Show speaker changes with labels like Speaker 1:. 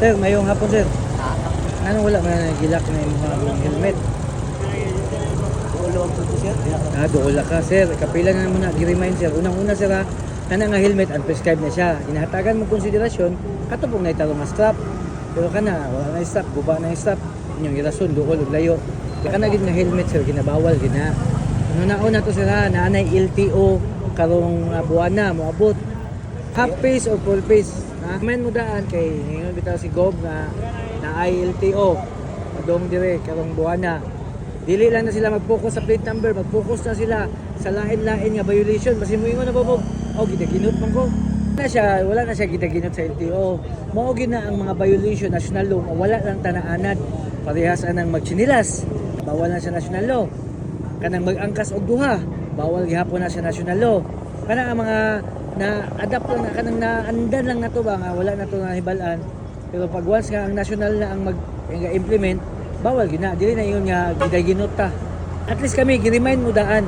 Speaker 1: Sir, mayong hapon sir. Ano wala man nagilak na yung mga helmet?
Speaker 2: Ulo ang tuto sir.
Speaker 1: Doon ka sir. Kapila na naman na gi-remind sir. Unang-una sir ha, kana nga helmet unprescribed na siya. Inahatagan mo konsiderasyon katubong na italo nga strap. Pero kana wala na strap, guba na strap. Inyong irason duol ug layo. Kana gid nga helmet sir ginabawal gina. Una to sir ha, naanay LTO karong buwan na moabot. Half face or full face. Men mo daan kay ngayon bitaw si Gob na ILTO adong dire karong buwana dili lang na sila mag-focus sa plate number, mag-focus na sila sa lain-lain nga violation basi moingon na bobog gidaginot man ko wala na siya gidaginot sa LTO mao gina ang mga violation national law wala lang tanaanad parehas anang magchinilas bawal na sa national law kanang mag-angkas og duha bawal gihapon na sa national law kana ang mga na-adapt lang na kanang naandan lang na to ba nga wala na to na hibalaan. Pero pag once nga ang national na ang mag-implement, bawal gina. Dili na yun nga gidaginot ta. At least kami, gi-remind mo daan.